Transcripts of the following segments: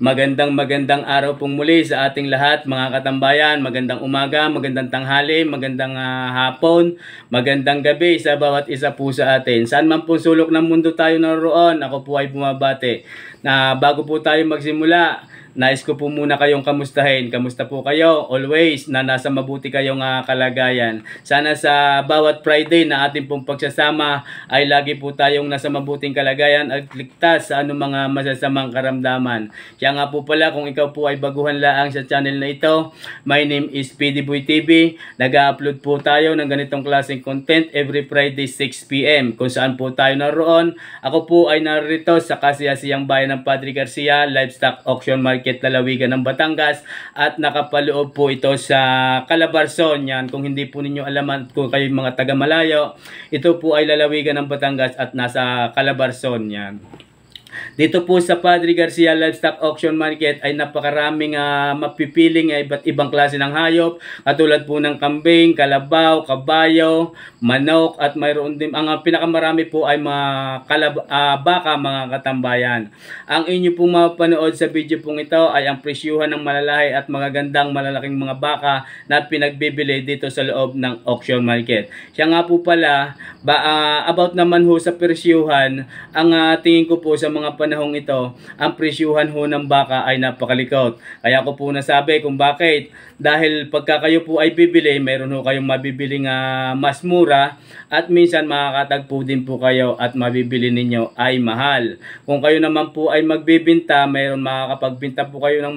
Magandang araw pong muli sa ating lahat mga katambayan. Magandang umaga, magandang tanghali, magandang hapon, magandang gabi sa bawat isa po sa atin. Saan man po sulok ng mundo tayo naroon, ako po ay bumabati. Na bago po tayo magsimula, nais ko po muna kayong kamustahin. Kamusta po kayo? Always na nasa mabuti kayong kalagayan. Sana sa bawat Friday na ating pong pagsasama ay lagi po tayong nasa mabuting kalagayan at ligtas sa anumang mga masasamang karamdaman. Kaya nga po pala, kung ikaw po ay baguhan laang sa channel na ito, my name is PDBoy TV. Nag-upload po tayo ng ganitong klaseng content every Friday 6 PM. Kung saan po tayo naroon, ako po ay narito sa kasiyasiyang bayan ng Padre Garcia Livestock Auction Market, Lalawigan ng Batangas, at nakapaloob po ito sa Calabarzon. Yan, kung hindi po ninyo alaman, kung kayo mga taga malayo, ito po ay Lalawigan ng Batangas at nasa Calabarzon. Yan. Dito po sa Padre Garcia Livestock Auction Market ay napakaraming mapipiling iba't ibang klase ng hayop, katulad po ng kambing, kalabaw, kabayo, manok, at mayroon din ang pinakamarami po ay mga baka, mga katambayan. Ang inyo pong mapanood sa video pong ito ay ang presyuhan ng malalahi at magagandang malalaking mga baka na pinagbibili dito sa loob ng auction market. Siya nga po pala, about naman ho sa presyuhan, ang tingin ko po sa mga panahong ito, ang presyuhan ho ng baka ay napakalikot. Kaya ko po nasabi kung bakit. Dahil pagka kayo po ay bibili, mayroon ho kayong mabibiling mas mura, at minsan makakatagpo din po kayo at mabibili ninyo ay mahal. Kung kayo naman po ay magbibinta, mayroon makakapagbinta po kayo ng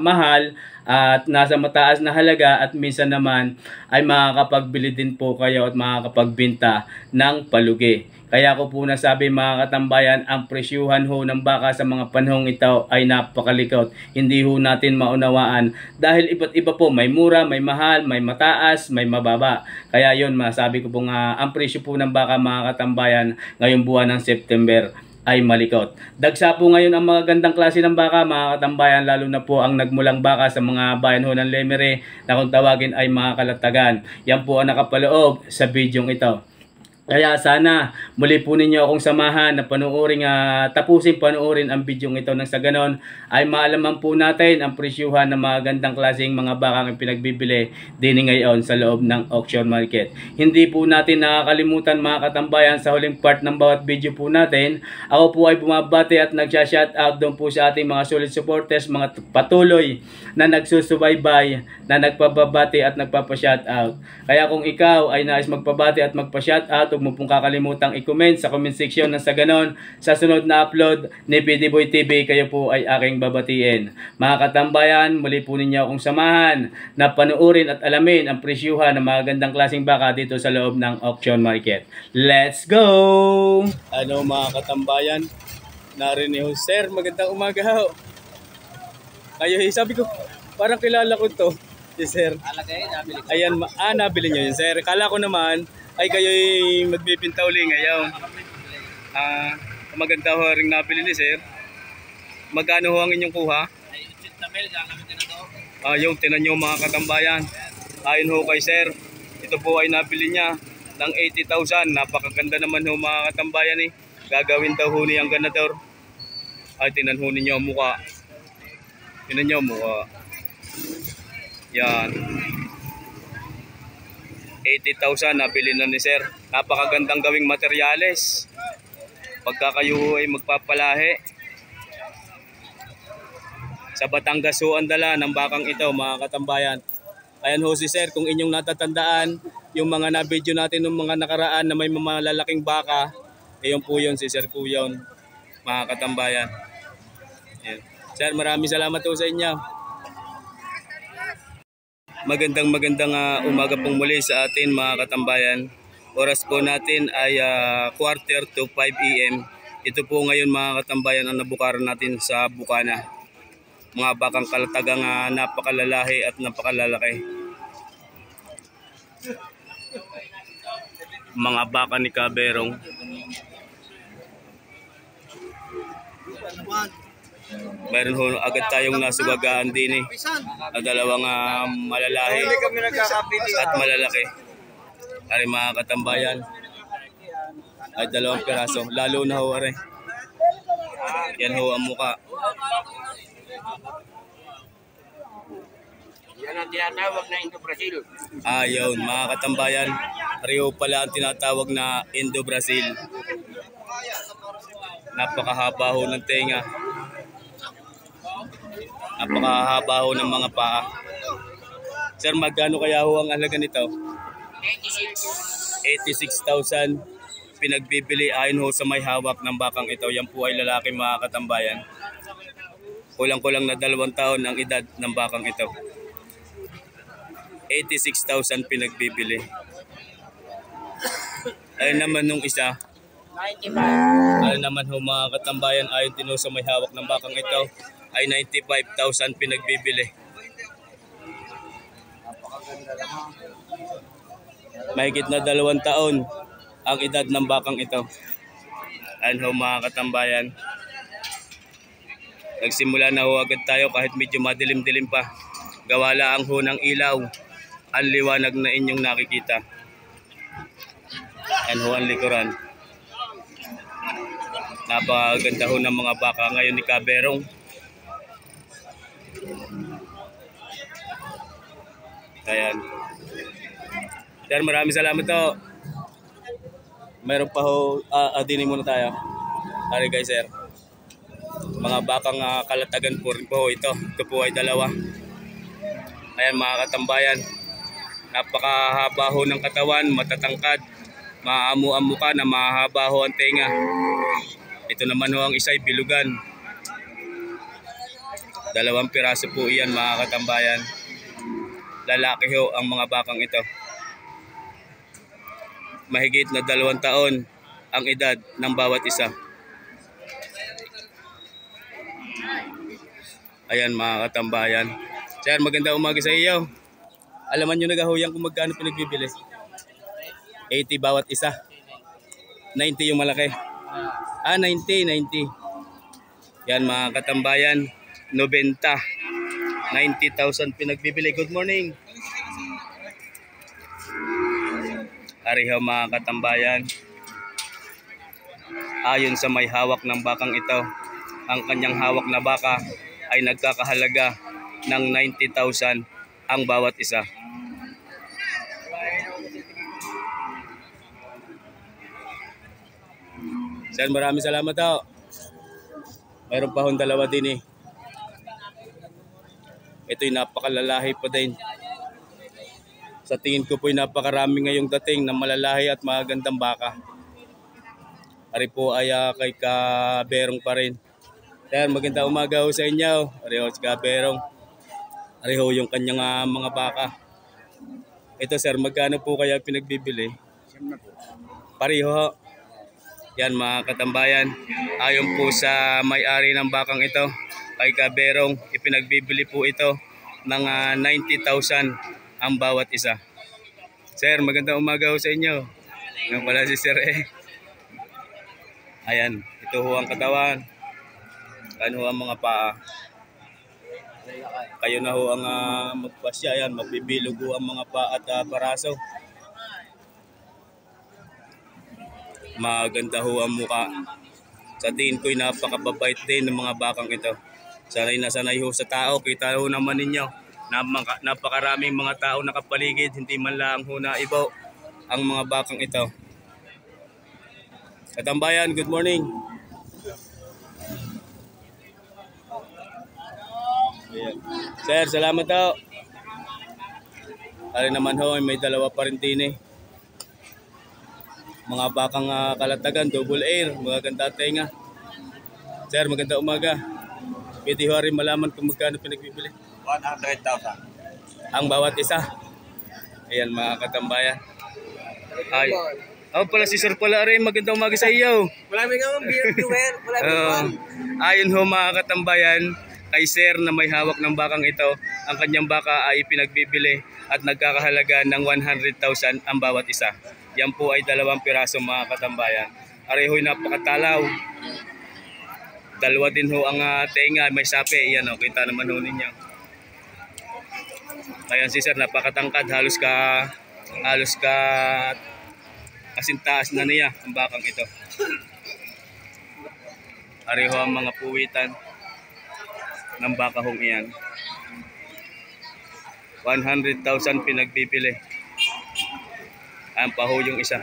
mahal at nasa mataas na halaga, at minsan naman ay makakapagbili din po kayo at makakapagbinta ng palugi. Kaya ko po nasabi mga katambayan, ang presyuhan ho ng baka sa mga panahong ito ay napakalikot. Hindi ho natin maunawaan dahil iba't iba po, may mura, may mahal, may mataas, may mababa. Kaya yon, masabi ko po nga, ang presyo po ng baka mga katambayan ngayong buwan ng September ay malikot. Dagsa po ngayon ang mga gandang klase ng baka mga katambayan, lalo na po ang nagmulang baka sa mga bayan ho ng Lemery na kung tawagin ay mga kalatagan. Yan po ang nakapaloob sa bidyong ito. Kaya sana muli po ninyo akong samahan na tapusin panoorin ang video ito, nang sa ganon ay maalaman po natin ang presyuhan ng mga gandang klaseng mga bakang pinagbibili din ngayon sa loob ng auction market. Hindi po natin nakakalimutan mga katambayan, sa huling part ng bawat video po natin, ako po ay bumabati at nagsha-shoutout doon po sa ating mga solid supporters, mga patuloy na nagsusubaybay, na nagpababati at nagpapa-shoutout. Kaya kung ikaw ay nais magpabati at magpa-shoutout, huwag mo pong kakalimutang i-comment sa comment section, na sa ganon, sa sunod na upload ni PDBoy TV, kayo po ay aking babatiin. Mga katambayan, muli po ninyo akong samahan na panoorin at alamin ang presyuhan ng mga gandang klaseng baka dito sa loob ng auction market. Let's go! Ano mga katambayan, narinig ho, sir, magandang umaga ho. Kayo, sabi ko, parang kilala ko to. Si sir. Ayan, nabili nyo yun, sir. Kala ko naman ay kayo'y magbibinta uli ngayon. Maganda ho rin nabili ni sir. Magkano ho ang inyong kuha? Yung tinan nyo mga katambayan. Ayon ho kay sir, ito po ay nabili niya ng 80,000. Napakaganda naman ho mga katambayan eh. Gagawin daw ho niyang ganador. Ay, tinan ho ninyo ang mukha. Tinan nyo ang mukha. Yan. 80,000 nabili na ni sir. Napakagandang gawing materyales pagka kayo ay magpapalahi. Sa Batangas ho ang dala ng bakang ito mga katambayan. Ayan ho si sir, kung inyong natatandaan yung mga na-video natin ng mga nakaraan na may malalaking baka, yun po yun, si sir po yun mga katambayan. Ayan. Sir, maraming salamat po sa inyo. Magandang umaga pong muli sa atin mga katambayan. Oras po natin ay 4:45 AM. Ito po ngayon mga katambayan ang nabukaran natin sa bukana. Mga bakang kalatagang napakalalahi at napakalalaki. Mga baka ni Kaberong. Mayroon ho agad tayong nasugagaan din eh. Dalawang malalahi at malalaki. Ari mga katambayan ay dalawang piraso. Lalo na ho are. Yan ho ang muka. Yan ang tinatawag na Indo-Brazil. Ayun, mga katambayan, pareho pala ang tinatawag na Indo-Brazil. Napakahaba ho ng tenga. Napakahaba ho ng mga paa. Sir, magkano kaya ho ang halaga nito? 86,000 pinagbibili ayon ho sa may hawak ng bakang ito. Yan po ay lalaki, mga katambayan. Kulang-kulang na 2 taon ang edad ng bakang ito. 86,000 pinagbibili. Ayun naman nung isa. 95. Ayun naman ho, mga katambayan, ayon din ho sa may hawak ng bakang ito ay 95,000 pinagbibili. Mahigit na 2 taon ang edad ng bakang ito. Ayun ho, mga katambayan. Nagsimula na ho agad tayo kahit medyo madilim-dilim pa. Gawa lang ho ng ilaw ang liwanag na inyong nakikita. Ayun ho ang likuran. Napakaganda ho ng mga baka ngayon ni Kaberong. Ayan. Sir, maraming salamat to. Mayroon pa ho, adinin muna tayo. Ari guys, sir. Mga bakang kalatagan po rin po ito. Ito po ay 2. Ayan, mga katambayan. Napakahaba ho ng katawan, matatangkad. Maamu ang mukha na mahaba ho ang tenga. Ito naman ho ang isa'y bilugan. 2 piraso po iyan, mga katambayan. Lalaki ho ang mga bakang ito. Mahigit na 2 taon ang edad ng bawat isa. Ayan, mga katambayan. Sir, magandang umaga sa iyo. Alaman nyo nagahuyang kung magkano pinagbibili. 80 bawat isa. 90 yung malaki. 90. Yan, mga katambayan. 90. 90,000 pinagbibili. Good morning. Ariho, mga katambayan. Ayon sa may hawak ng bakang ito, ang kanyang hawak na baka ay nagkakahalaga ng 90,000 ang bawat isa. Sir, maraming salamat ho. Mayroon pa hong 2 din eh. Ito'y napakalalahi pa din. Sa tingin ko po'y napakarami ngayong dating na malalahi at magandang baka. Ari po ay kay Kaberong pa rin. Sir, magandang umaga ho sa inyo. Ari ho si Kaberong. Ari ho yung kanyang mga baka. Ito sir, magkano po kaya pinagbibili? Pareho ho. Yan, mga katambayan. Ayon po sa may-ari ng bakang ito, kay Kaberong, ipinagbibili po ito ng 90,000 ang bawat isa. Sir, magandang umaga ho sa inyo. Ngayon pala si Sir eh. Ayan, ito ho ang katawan. Ano ho ang mga paa. Kayo na ho ang magpasya. Ayan, magbibilog ho ang mga paa at paraso. Maganda ho ang muka. Sa tingin ko'y napakababait din ng mga bakang ito. Sanay na sanay ho sa tao. Kita ho naman ninyo. Napakaraming mga tao nakapaligid, hindi man lang ho na ibaw ang mga bakang ito. Katambayan, good morning. Ayan. Sir, salamat ho. Ari naman ho, may 2 pa rin din eh. Mga bakang kalatagan, double air, magaganda tenga. Sir, maganda umaga. Pwede ho rin malaman kung magkano pinagbibili. 100,000. Ang bawat isa. Ayan, mga katambayan. Ay. Ako pala si Sir pala rin. Magandang umaga sa iyo. Maraming ang viewer. Ayon ho, mga katambayan, kay Sir na may hawak ng bakang ito, ang kanyang baka ay pinagbibili at nagkakahalaga ng 100,000 ang bawat isa. Yan po ay 2 piraso, mga katambayan. Areho'y napakatalaw. 2 din ho ang tenga, may sapi. Yan o, kita naman ho ninyo. Ayan si Sir, napakatangkad, halos kasintaas na niya ang bakang ito. Ariho ang mga puwitan ng bakahong iyan. 100,000 pinagbibili. Ang paho yung isa.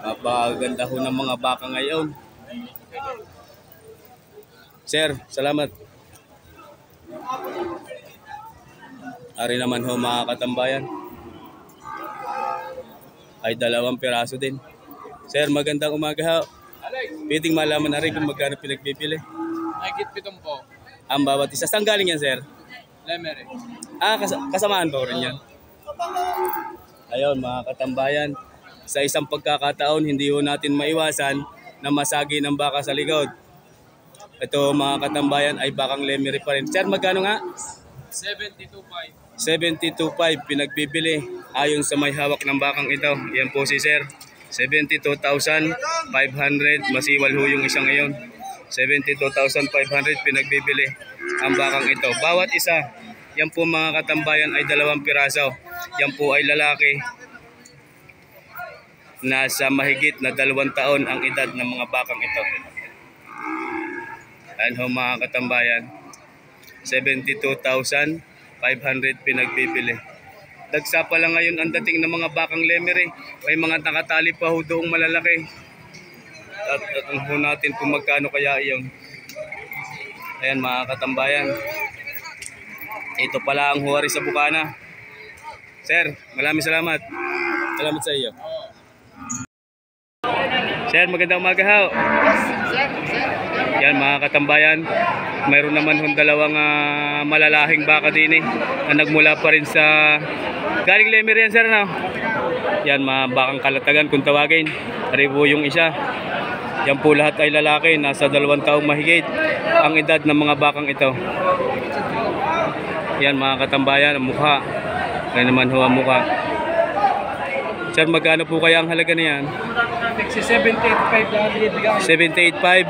Napakaganda ho ng mga baka ngayon. Sir, salamat. Ari naman ho mga katambayan. Ay 2 piraso din. Sir, magandang umaga ho. Pwedeng malaman na rin kung magkano pinagbibili. Higit 7 po. Ang bawat isa. Saan galing yan, sir? Lemery. Kasamaan po rin yan. Ayun, mga katambayan. Sa isang pagkakataon, hindi ho natin maiwasan na masagi ng baka sa likod. Ito, mga katambayan, ay bakang Lemery pa rin. Sir, magkano nga? 72.5. 72.5 pinagbibili ayon sa may hawak ng bakang ito. Yan po si sir. 72,500. Masiwal ho yung isang ngayon. 72,500 pinagbibili ang bakang ito. Bawat isa, yan po mga katambayan ay 2 piraso. Yan po ay lalaki. Nasa mahigit na 2 taon ang edad ng mga bakang ito. Ayan ho mga katambayan. 72,500 pinagbibili. Dagsa pa lang ngayon ang dating ng mga bakang Lemery. May mga nakatali pa ho doong malalaki. At ho natin kung magkano kaya iyon. Ayan mga katambayan. Ito pala ang huwari sa bukana. Sir, maraming salamat. Salamat sa iyo. Sir, magandang umaga ho. Yan mga katambayan, mayroon naman hong 2 malalahing baka din na nagmula pa rin sa galing Lemery yan, sir, no? Yan mga bakang kalatagan kung tawagin. Aribo yung isa. Yan po lahat ay lalaki, nasa 2 taong mahigit ang edad ng mga bakang ito. Yan mga katambayan, ang mukha. Yan naman ho ang mukha. Sir, magkano po kaya ang halaga na yan? 78.5 lang binibigyan. 78.5.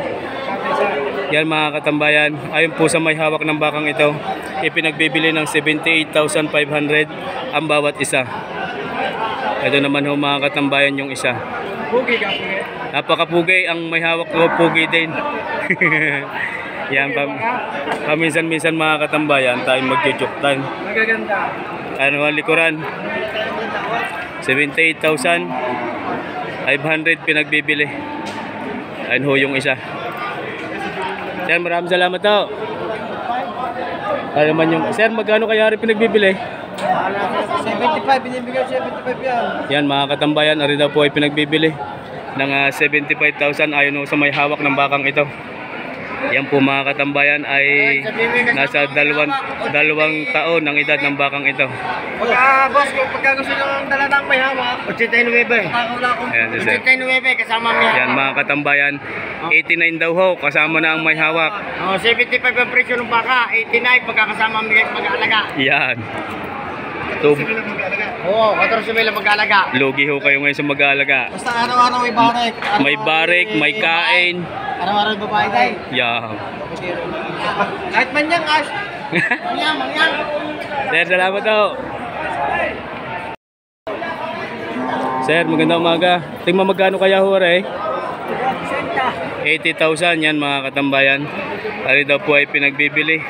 Yan mga katambayan, ayon po sa may hawak ng bakang ito, ipinagbibili ng 78,500 ang bawat isa. Ito naman ho mga katambayan yung isa. Pugi ka po. Napakapugi ang may hawak ko, pugi din. Yan, paminsan-minsan mga katambayan, tayo mag-juktan. Magaganda. Ano ang likuran? 78,500 pinagbibili. Ayun ho yung isa. Sir, maraming salamat ho. Ano naman yung... Sir, magkano kaya rin pinagbibili? 75, binibigyan 75 yan. Yan mga katambayan, ari daw po ay pinagbibili ng 75,000 ayon ho sa may hawak ng bakang ito. Yan po mga katambayan ay nasa 2 taon ang edad ng bakang ito. Boss, pagka gusto nyo ng dala ng may hawak, 89. Ayan, sir. 89 kasama may hawak. Yan mga katambayan, 89 daw ho, kasama na ang may hawak. 75 ang presyo ng baka, 89 pagkakasama ang mag-aalaga. Yan. Oo, 14 lang mag-aalaga. Lugi ho kayo ngayon sa mag-aalaga. Basta araw-araw may barik. May barik, may kain. Araw-araw may babae tayo. Yeah. Kahit manyang as. Manyang. Sir, salamat ho. Sir, magandang umaga. Tingnan magkano kaya ho rin? 80,000 yan mga katambayan. Ari daw po ay pinagbibili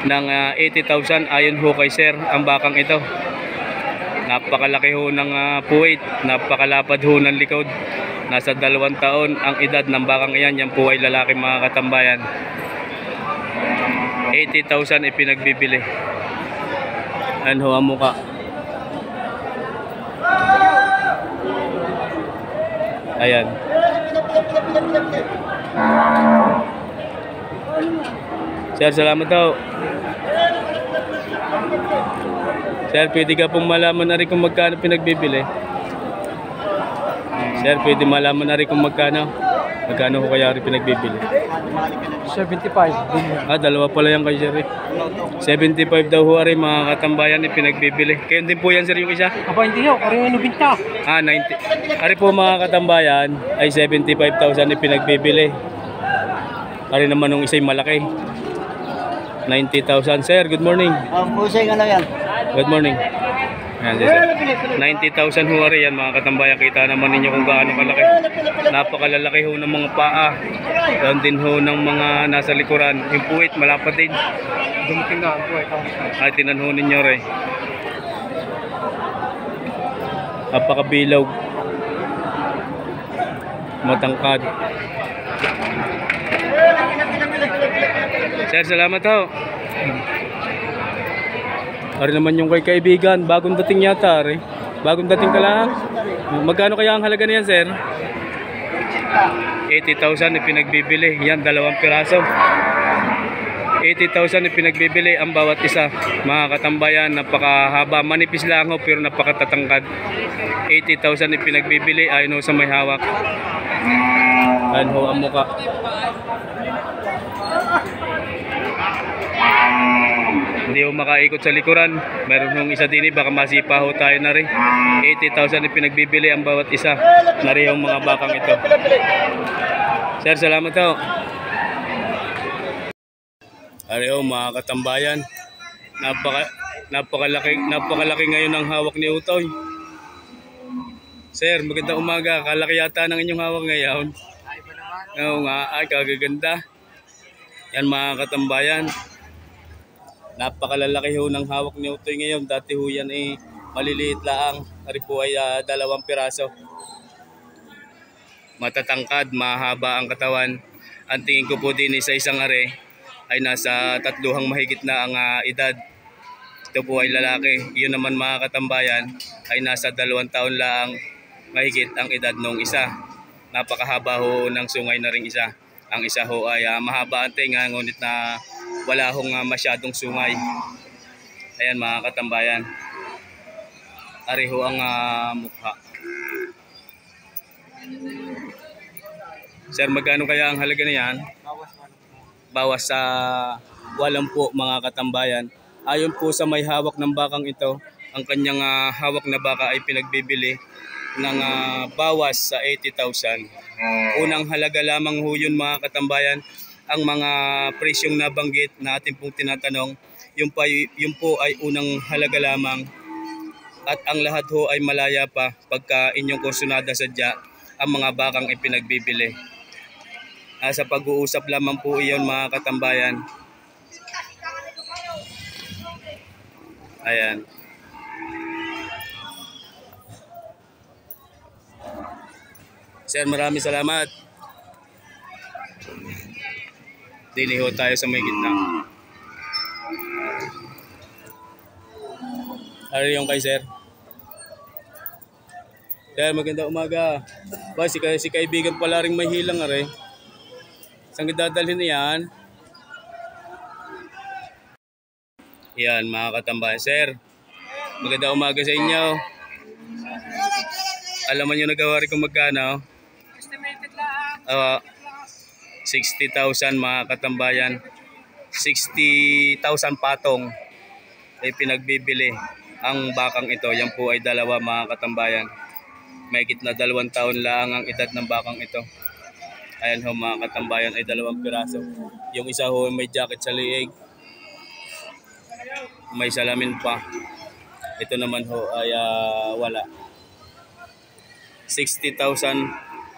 ng 80,000 ayon ho kay sir ang bakang ito. Napakalaki ho ng puwit, napakalapad ho ng likod. Nasa 2 taon ang edad ng bakang iyan. Yan po ay lalaki mga katambayan. 80,000 ay pinagbibili. Ano ho ang mukha? Ayan. Sir, salamat daw. Sir, pwede ka pong malaman na rin kung magkano pinagbibili. Sir, pwede malaman na rin kung magkano. Magkano ko kaya rin pinagbibili? 75. 2 pala yan kay sir. 75 daw ho rin mga katambayan ni pinagbibili. Kayo din po yan sir yung isa? Aba, hindi ho. Kari ano binta? 90. Ari po mga katambayan ay 75,000 ni pinagbibili. Ari naman nung isa'y malaki. 90,000. Sir, good morning. Pusay nga lang yan. Good morning. Yan, sir. 90,000 ho rin yan mga katambayan. Kita naman ninyo kung gaano kalaki. Napakalalaki ho ng mga paa. Doon din ho ng mga nasa likuran. Yung puwit, malapad din. Dumating na ang puwet. Ay, tinan ho ninyo rin. Napakabilog. Matangkad. Sir, salamat ho. Ari naman yung kay kaibigan, bagong dating yata, ari. Bagong dating ka lang. Magkano kaya ang halaga niyan, sir? 80,000 ipinagbibili. Yan, 2 piraso. 80,000 ipinagbibili ang bawat isa. Mga katambayan, napakahaba. Manipis lang ho, pero napakatatangkad. 80,000 ipinagbibili. Ayun ho sa may hawak. Ayun ho ang muka. Hindi ho makaikot sa likuran. Meron hong isa din, baka masipa ho tayo na rin. 80,000 ipinagbibili ang bawat isa. Nari yung mga bakang ito. Sir, salamat ho. Ari ho mga katambayan. Napakalaki ngayon ang hawak ni Utoy. Sir, magandang umaga. Kalaki yata ng inyong hawak ngayon. Oo nga, ay kagaganda. Yan mga katambayan. Napakalalaki ho ng hawak ni Utoy ngayon. Dati ho yan maliliit lang. Ari po ay 2 piraso. Matatangkad, mahaba ang katawan. Ang tingin ko po din sa isang are ay nasa 3 mahigit na ang edad. Ito po ay lalaki. Yun naman mga katambayan ay nasa 2 taon lang mahigit ang edad nung isa. Napakahaba ho ng sungay na ring isa. Ang isa ho ay mahaba ang tenga, ngunit na wala hong masyadong sungay. Ayan mga katambayan. Ari ho ang mukha. Sir, magkano kaya ang halaga na yan? Bawas sa 8 po mga katambayan. Ayon po sa may hawak ng bakang ito, ang kanyang hawak na baka ay pinagbibili ng bawas sa 80,000. Unang halaga lamang ho yun mga katambayan. Ang mga presyong nabanggit na ating pong tinatanong, yun po ay unang halaga lamang. At ang lahat ho ay malaya pa pagka inyong kursunada sadya ang mga bakang ipinagbibili. Sa pag-uusap lamang po iyon mga katambayan. Ayan. Sir, maraming salamat. Dili ho tayo sa may gitna. Ano yung kay sir? Sir, magandang umaga. Ba, si kaibigan pala rin may hilang are. Saan dadalhin niyan? Yan mga katambayan. Sir, magandang umaga sa inyo. Alam mo nyo nagawa rin kung magkano? Estimated lang. 60,000 mga katambayan. 60,000 patong ay pinagbibili ang bakang ito. Yan po ay 2 mga katambayan. Mahigit na 2 taon lang ang edad ng bakang ito. Ayan ho mga katambayan ay 2 piraso. Yung isa ho may jacket sa liig. May salamin pa. Ito naman ho ay wala. 60,000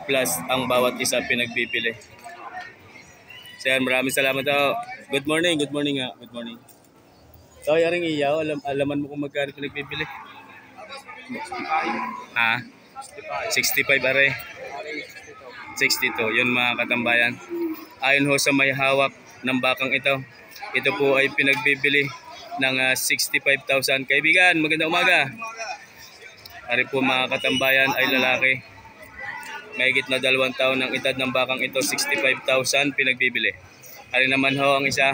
plus ang bawat isa pinagbibili. Sir, maraming salamat ho. Good morning nga. Good morning. So, yaring iyaw, alaman mo kung magkano pinagbibili? Ha? 65 are. 62. Yun mga katambayan. Ayon ho sa may hawak ng bakang ito, ito po ay pinagbibili ng 65,000. Kaibigan, magandang umaga. Ari po mga katambayan ay lalaki. Mahigit na 2 taon ang edad ng bakang ito, 65,000 pinagbibili. Ari naman ho ang isa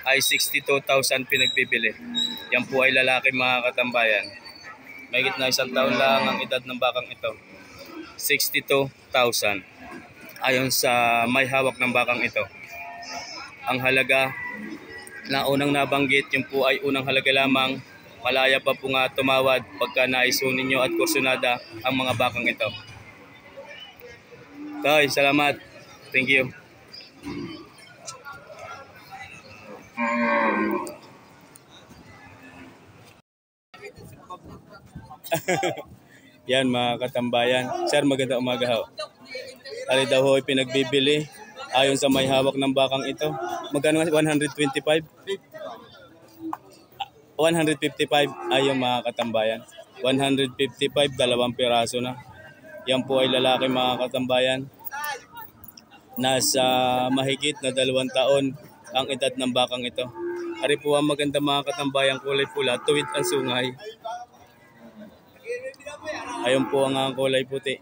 ay 62,000 pinagbibili. Yan po ay lalaki mga katambayan. Mahigit na 1 taon lang ang edad ng bakang ito, 62,000. Ayon sa may hawak ng bakang ito. Ang halaga na unang nabanggit, yun po ay unang halaga lamang. Malaya pa po nga tumawad pagka naisunin nyo at kursunada ang mga bakang ito. Tay, salamat. Thank you. Yan mga katambayan. Sir, magandang umaga ho. Ali daw ho ay pinagbibili ayon sa may hawak ng bakang ito. Magkano nga? 125? 155 ayon mga katambayan. 155, 2 piraso na. Yan po ay lalaki mga katambayan. Nasa mahigit na 2 taon ang edad ng bakang ito. Ari po ang maganda mga katambayan, kulay pula, tuwid ang sungay. Ayun po ang kulay puti.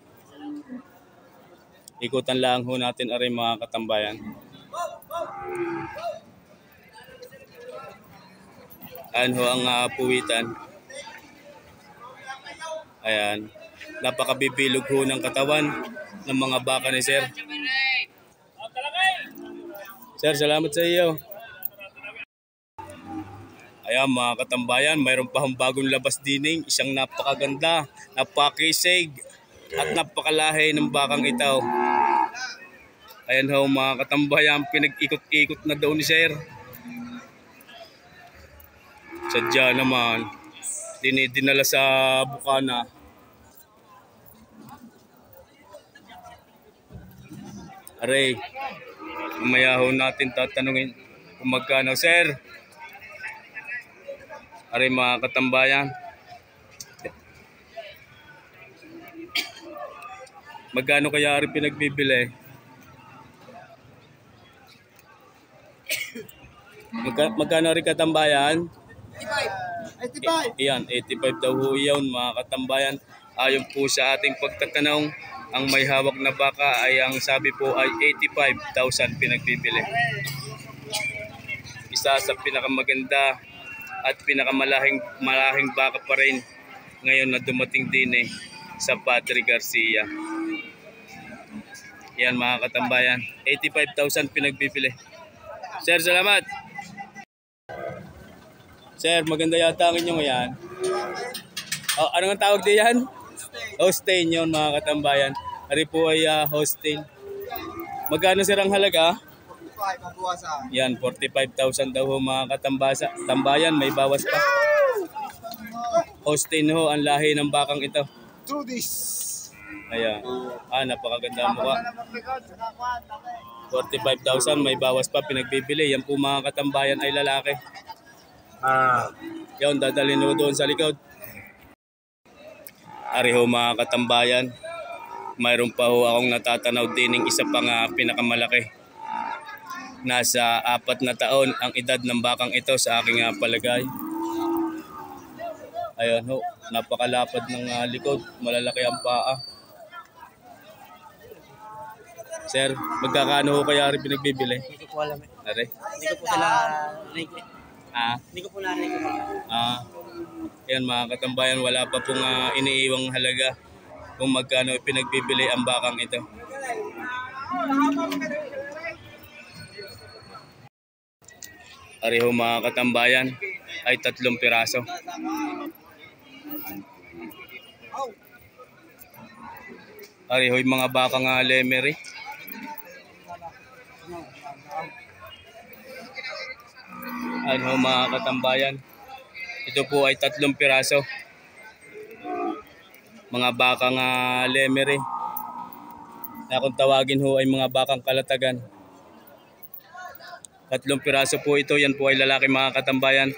Ikutan lang ho natin ari mga katambayan. Ayan ho ang puwitan. Ayan. Napakabibilog ho ng katawan ng mga baka ni Sir. Sir, salamat sa iyo. Ayan mga katambayan, mayroon pa bagong labas dining. Isang napakaganda, napakisig at napakalahi ng bakang ito. Ayan ho mga katambayan, pinag-ikot-ikot na daw ni Sir. Sadya naman, dinala sa bukana. Aray, mamaya ho natin tatanungin kung magkano, Sir. Aray mga katambayan. Magkano kaya rin pinagbibili? Magkano rin katambayan? 85. Iyan, 85 daw ho yun mga katambayan. Ayon po sa ating pagtatanong, ang may hawak na baka ay ang sabi po ay 85,000 pinagbibili. Isa sa pinakamaganda at pinakamalahing baka pa rin ngayon na dumating din sa Padre Garcia. Yan mga katambayan, 85,000 pinagbibili. Sir, salamat. Sir, maganda yata ang inyong yan. Oh, ano nga tawag din yan? Holstein yun mga katambayan. Ari po ay Holstein. Magkano sir ang halaga? 45 ang buwasan. Yan, 45,000 daw ho mga tambayan, may bawas pa. Holstein ho ang lahi ng bakang ito. Do this. Ayan. Napakaganda mo ka. 45,000, may bawas pa pinagbibili. Yan po mga katambayan ay lalaki. Yan, dadalhin ho doon sa likod. Ari ho mga katambayan, mayroon pa ho akong natatanaw din ng isa pang pinakamalaki. Nasa 4 na taon ang edad ng bakang ito sa aking palagay. Ayan ho, napakalapad ng likod, malalaki ang paa. Sir, magkakano ho kaya rin pinagbibili? Hindi ko po alam eh. Are? Hindi ko po sila narinig. Hindi ko po narinig. Yan mga katambayan, wala pa pong iniiwang halaga kung magkano pinagbibili ang bakang ito. Ariho mga katambayan ay 3 piraso. Ariho yung mga bakang lemery. Ano mga katambayan, ito po ay 3 piraso. Mga bakang lemery. Na kung tawagin ho ay mga bakang kalatagan. 3 piraso po ito. Yan po ay lalaki mga katambayan.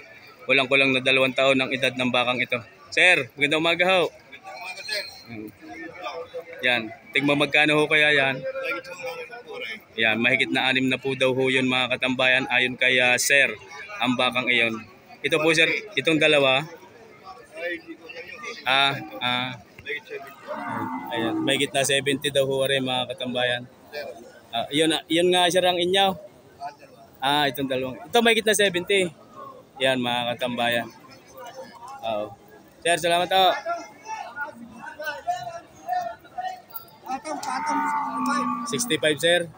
Kulang-kulang na 2 taon ang edad ng bakang ito. Sir, magandang umaga ho. Yan, tigma magkano ho kaya yan? Yan, mahigit na 6 na po daw ho yun mga katambayan ayon kay Sir, ang bakang iyon. Ito po sir, itong dalawa. Ayan, mahigit na 70 daw ho rin mga katambayan. Yun nga sir ang inyaw. Itong dalawang. Ito mahigit na 70. Yan mga katambayan. Sir, salamat ho. Patong. 65 sir.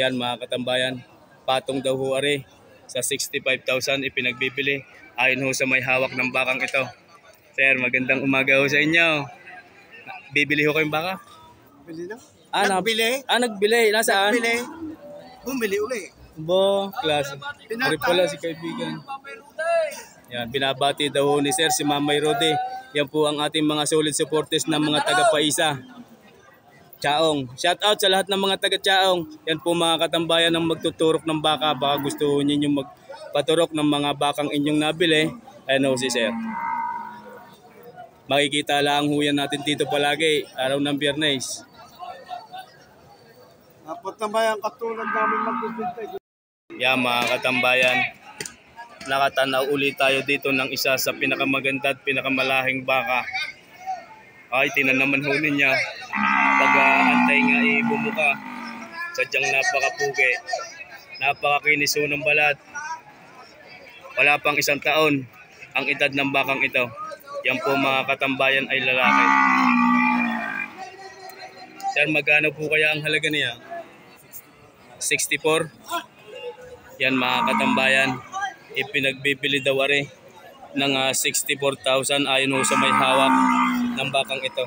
Yan mga katambayan. Patong daw ho ari. Sa 65,000 ipinagbibili. Ayon ho sa may hawak ng bakang ito. Sir, magandang umaga ho sa inyo. Bibili ho kayong baka? Bili na? Nagbili? Nagbili. Nasaan? Bili. Bumili uli. Klase. Ari pala si kaibigan. Yan, binabati daw ho ni Sir si Mamay Rode Yan po ang ating mga solid supporters ng mga taga-Paisa. Chaong. Shout out sa lahat ng mga taga-Chaong. Yan po mga katambayan ang magtuturok ng baka. Baka gusto niyo magpaturok ng mga bakang inyong nabili. Ano si Sir. Makikita lang ho yan natin dito palagi. Araw ng Biyernes. Dapat naman ang katulad namin magbibintay. Yan mga katambayan. Nakatanaw ulit tayo dito ng isa sa pinakamaganda at pinakamalahing baka. Ay, tinan naman ho niya. Pag-aantay nga bumuka. Sadyang napakapugi. Napakakinis ho ng balat. Wala pang 1 taon ang edad ng bakang ito. Yan po mga katambayan ay lalaki. Sir, magkano po kaya ang halaga niya? 64. Yan mga katambayan. Ipinagbibili daw ari ng 64,000 ayon ho sa may hawak ng bakang ito.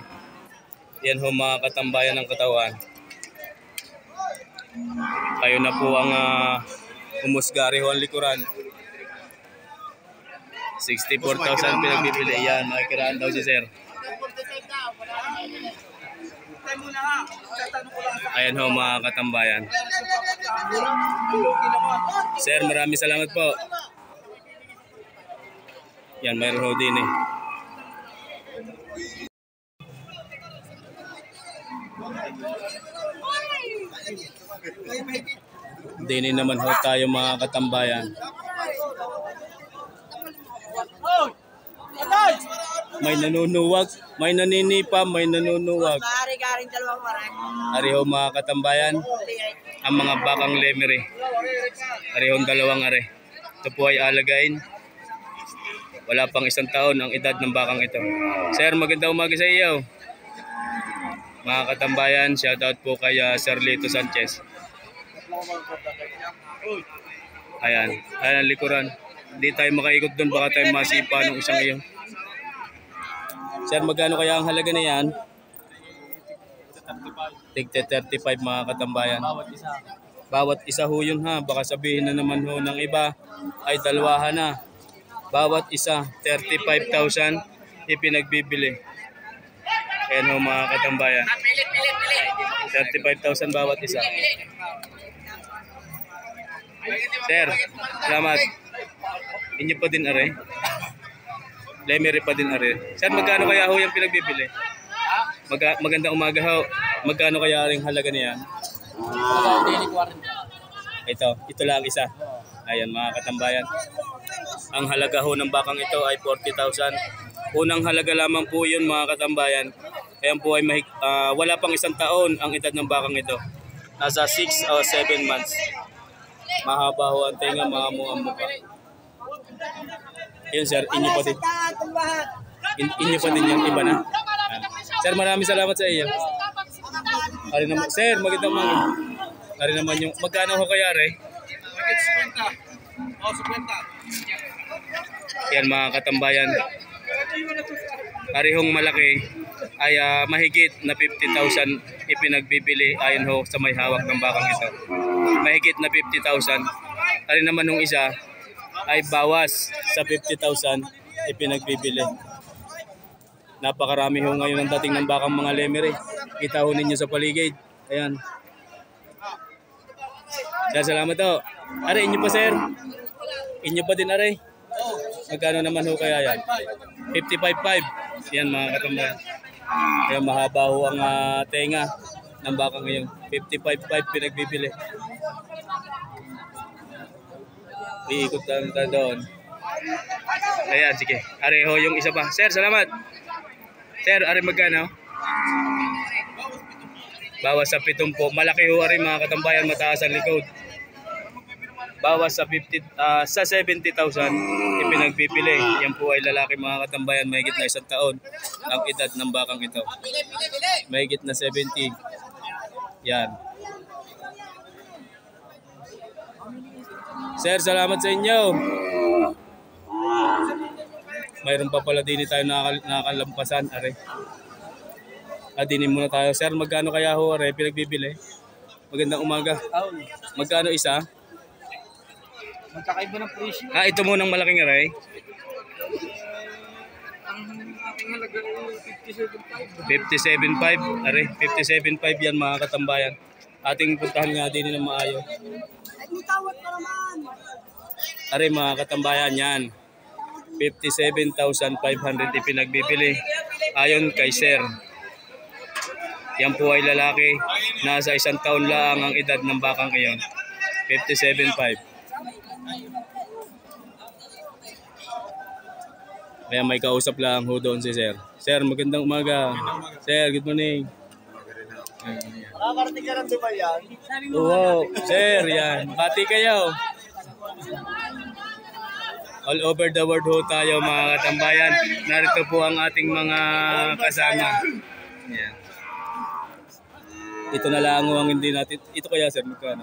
Yan ho mga katambayan ng katawan. Kayo na po ang umusgari ho ang likuran. 64,000 pinagbibili. Yan, makikiraan daw si Sir. Ayan ho mga katambayan. Sir, maraming salamat po. Yan, mayroon ho din eh. Dini naman ho tayo mga katambayan. May nanunuwag, may naninipa, may nanunuwag. Ari ho mga katambayan, ang mga bakang lemery. Ari ho 2 ari. Ito po ay alagain. Wala pang 1 taon ang edad ng bakang ito. Sir, magandang umaga sa iyo. Mga katambayan, shoutout po kay Sir Lito Sanchez. Ayan, ayan ang likuran. Hindi tayo makaikot doon, baka tayo masipa ng isang iyo. Sir, magkano kaya ang halaga na yan? Tigte 35 mga katambayan. Bawat isa ho yun ha. Baka sabihin na naman ho ng iba ay dalawahan na. Bawat isa 35,000 ipinagbibili. Ayan ho mga katambayan. 35,000 bawat isa. Sir, salamat. Inyo pa din are. Lemery pa din are. Sir, magkano kaya ho yung pinagbibili? Magandang umaga ho. Magkano kaya ring halaga niyan? Ito lang isa. Ayan mga katambayan. Ang halaga ho ng bakang ito ay 40,000. Unang halaga lamang po yun mga katambayan. Ayan po ay wala pang 1 taon ang edad ng bakang ito. Nasa 6 o 7 months. Mahaba ho ang tenga, mahamuang mukha. Yun sir, inyo pa din. Inyo pa din yung iba na. Sir, maraming salamat sa iyo. Ari naman, sir, magandang umaga. Ari naman yung, magkano ho kaya re? 50. Yan mga katambayan. Parehong malaki ay mahigit na 50,000 ipinagbibili ayon ho sa may hawak ng bakang ito. Mahigit na 50,000. Ari naman nung isa ay bawas sa 50,000 ipinagbibili. Napakarami ho ngayon ang dating ng bakang mga lemery. Kita ho ninyo sa paligid. Ayan. Sir, salamat ho. Are, inyo pa sir? Inyo pa din are? Magkano naman ho kaya yan? 55.5. Yan mga katambayan. Ayan, mahaba ho ang tenga ng baka ngayon. 55.5 pinagbibili. Iikot lang tayo doon. Ayan, sige. Are ho yung isa pa. Sir, salamat. Sir, are magkano? Bawas sa 70. Malaki ho are mga katambayan, mataas ang likod. Bawas sa 70,000 ipinagbibili. Yan po ay lalaki mga katambayan, mahigit na 1 taon ang edad ng bakang ito. Mahigit na 70. Yan. Sir, salamat sa inyo. Mayroon pa pala din tayo nakakalampasan. Are. Adinin muna tayo. Sir, magkano kaya ho are pinagbibili? Magandang umaga. Magkano isa? Magkakaiba ng presyo. Ito munang malaking aray. aking halaga ay 57.5. 57.5. Are, 57.5 yan mga katambayan. Ating puntahan nga din ng maayo. Are mga katambayan yan. 57,500 ipinagbibili. Ayon kay Sir. Yan po ay lalaki. Nasa 1 taon lang ang edad ng bakang iyon. 57.5. Kaya may kausap lang ho doon si Sir. Sir, magandang umaga. Sir, good morning. Nakakarating ka ng Dubai yan? Oo, Sir, yan. Bati kayo. All over the world ho tayo mga katambayan. Narito po ang ating mga kasama. Yan. Ito na lang ang hindi natin. Ito kaya Sir, magkano?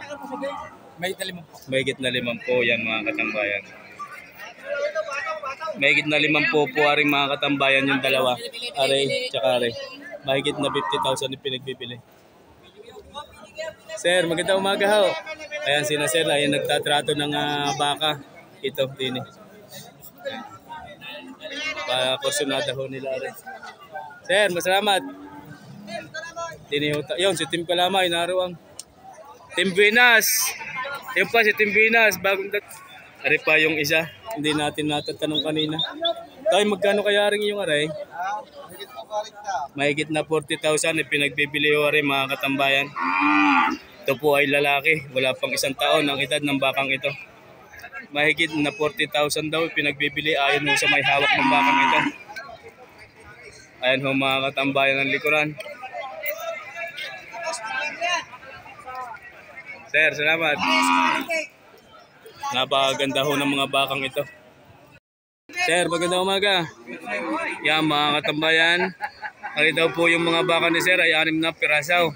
Mahigit na 5 po yan mga katambayan. Mahigit na 5 po aring mga katambayan yung dalawa. Are, tsaka are. Mahigit na 50,000 yung pinagbibili. Sir, magandang umaga ho. Ayan sina Sir, ayan nagtatrato ng baka. Ito, dini. Para kursunada ho nila rin. Sir, masalamat. Dini ho. Yun, si Tim Kalamay, naroon. Tim Buenas. Yun pa si Tim Buenas. Bagong Are pa yung isa. Hindi natin natatanong kanina. Tayo, magkano kaya rin yung aray? Mahigit na 40,000 pinagbibili ho rin mga katambayan. Ito po ay lalaki. Wala pang 1 taon ang edad ng bakang ito. Mahigit na 40,000 daw pinagbibili ayon ho sa may hawak ng bakang ito. Ayan ho mga katambayan ng likuran. Sir, salamat. Napakaganda ho ng mga bakang ito. Sir, magandang umaga. Yan mga katambayan. Ari daw po yung mga baka ni Sir ay 6 na pirasaw.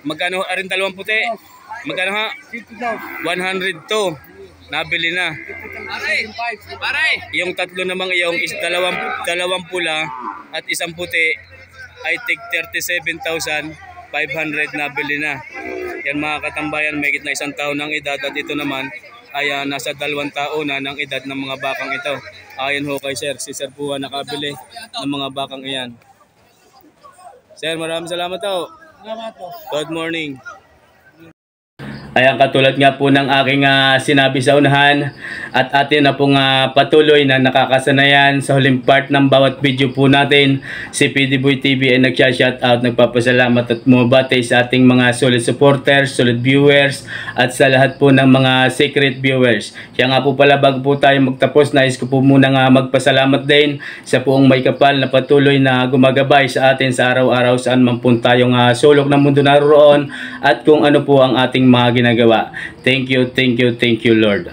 Magkano arin 2 puti? Magkano ha? 102. Nabili na. Yung 3 namang iyong is 2 pula at 1 puti ay tig 37,500 nabili na. Yan mga katambayan, may na 1 taon ng edad at ito naman ay nasa 2 taon na ng edad ng mga bakang ito. Ayon ho kay Sir, si Sir po nakabili ng mga bakang iyan. Sir, maraming salamat ho. Good morning. Ayan, katulad nga po ng aking sinabi sa unahan at atin na pong patuloy na nakakasanayan sa huling part ng bawat video po natin. Si PD Boy TV ay nagsha-shoutout, nagpapasalamat at bumabati sa ating mga solid supporters, solid viewers at sa lahat po ng mga secret viewers. Kaya nga po pala bago po tayo magtapos, nais ko po muna nga magpasalamat din sa buong may kapal na patuloy na gumagabay sa atin sa araw-araw saan man po tayong sulok ng mundo naroon at kung ano po ang ating mga ginagawa. Thank you Lord.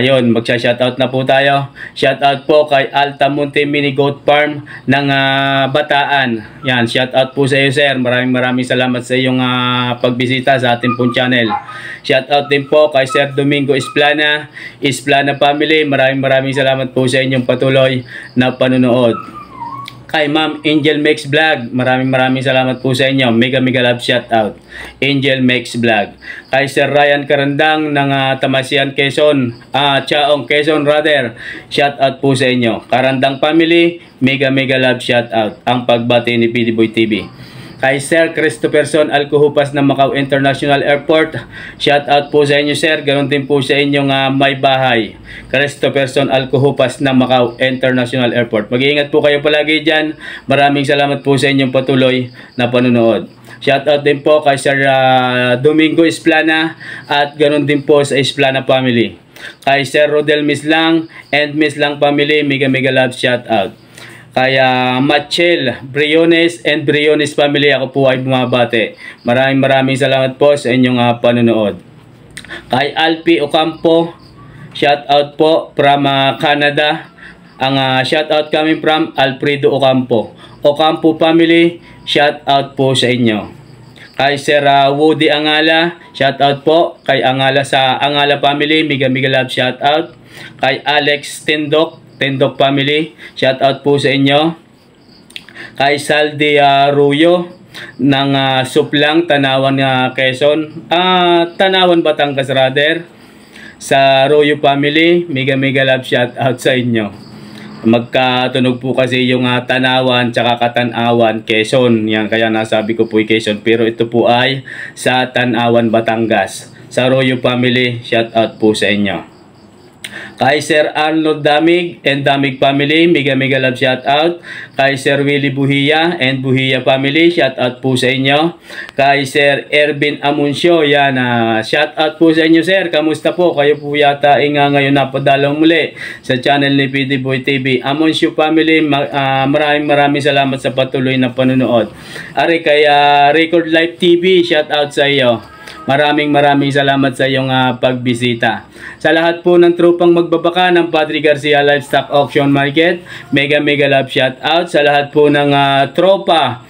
Yun, magsha-shoutout na po tayo. Shoutout po kay Altamonte Mini Goat Farm ng Bataan. Yan, shoutout po sa iyo Sir. Maraming salamat sa iyong pagbisita sa ating pong channel. Shoutout din po kay Sir Domingo Esplana, Esplana Family. Maraming salamat po sa inyong patuloy na panunood. Kay Ma'am Angel Makes Vlog, maraming salamat po sa inyo. Mega love shoutout. Angel Makes Vlog. Kay Sir Ryan Karandang ng Tamasian Quezon, Chaong Quezon rather, shoutout po sa inyo. Karandang Family, mega love shoutout. Ang pagbati ni PD Boy TV. Kay Sir Christopherson Alcohupas ng Macau International Airport, shoutout po sa inyo Sir. Ganon din po sa inyong may bahay, Christopherson Alcohupas ng Macau International Airport. Mag-iingat po kayo palagi dyan. Maraming salamat po sa inyong patuloy na panunood. Shoutout din po kay Sir Domingo Esplana at ganon din po sa Esplana Family. Kay Sir Rodel Mislang and Mislang Family, mega love shoutout. Kaya Machel Briones and Briones Family, ako po ay bumabate. Maraming salamat po sa inyong panonood. Kay Alpi Ocampo, shoutout po from Canada. Ang shoutout coming from Alfredo Ocampo. Ocampo Family, shoutout po sa inyo. Kay Sir Woody Angala, shoutout po kay Angala sa Angala Family, mega love shoutout. Kay Alex Tendok Family, shoutout po sa inyo. Kay Saldi Ruyo ng Suplang, Tanawan Quezon, Tanawan Batangas rather, sa Ruyo Family, mega love shoutout sa inyo. Magkatunog po kasi yung Tanawan tsaka Katanawan, Quezon. Yan, kaya nasabi ko po Quezon. Pero ito po ay sa Tanawan, Batangas. Sa Arroyo family, shout out po sa inyo. Kay Sir Arnold Damig and Damig family, mega love shout out. Kay Sir Willie Buhiya and Buhiya family, shout out po sa inyo. Kay Sir Ervin Amuncio, yan, shout out po sa inyo sir. Kamusta po? Kayo po yata ngayon napadalaw muli sa channel ni PD Boy TV. Amuncio family, maraming salamat sa patuloy na panonood. Ari kay Record Life TV, shout out sa iyo. Maraming salamat sa iyong pagbisita. Sa lahat po ng tropang magbabaka ng Padre Garcia Livestock Auction Market, mega love shout out. Sa lahat po ng tropa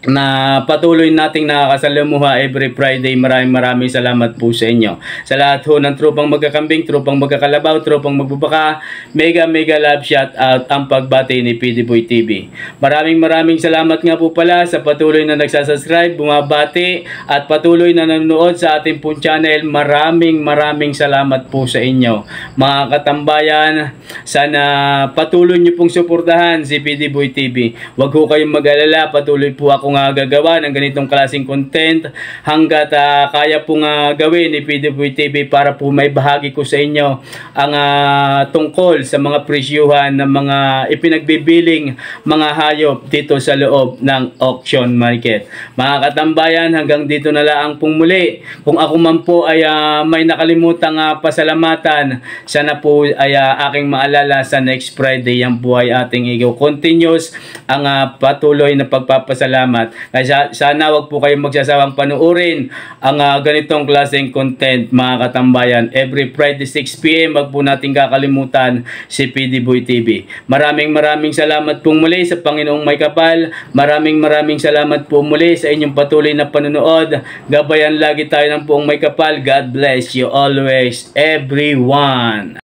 na patuloy nating nakakasalamuha every Friday, maraming salamat po sa inyo. Sa lahat ho ng tropang magkakambing, tropang magkakalabaw, tropang magbabaka, mega love shout out ang pagbati ni PD Boy TV. Maraming salamat nga po pala sa patuloy na nagsasubscribe, bumabati at patuloy na nanonood sa ating pong channel. Maraming salamat po sa inyo mga katambayan. Sana patuloy nyo pong suportahan si PD Boy TV. Huwag ho kayong mag-alala, patuloy po ako gagawa ng ganitong klaseng content hanggat kaya pong gawin ni PD Boy TV para po may bahagi ko sa inyo ang tungkol sa mga presyuhan ng mga ipinagbibiling mga hayop dito sa loob ng auction market. Mga katambayan, hanggang dito na lang pong muli. Kung ako man po ay may nakalimutang pasalamatan, sana po ay aking maalala sa next Friday. Yan po ay ating continuous ang patuloy na pagpapasalamat. Kaya sana wag po kayong magsasawang panuorin ang ganitong klaseng content mga katambayan. Every Friday 6 PM wag po natin kakalimutan si PD Boy TV. Maraming salamat po muli sa Panginoong may kapal. Maraming salamat po muli sa inyong patuloy na panonood. Gabayan lagi tayo ng Poong may kapal. God bless you always, everyone.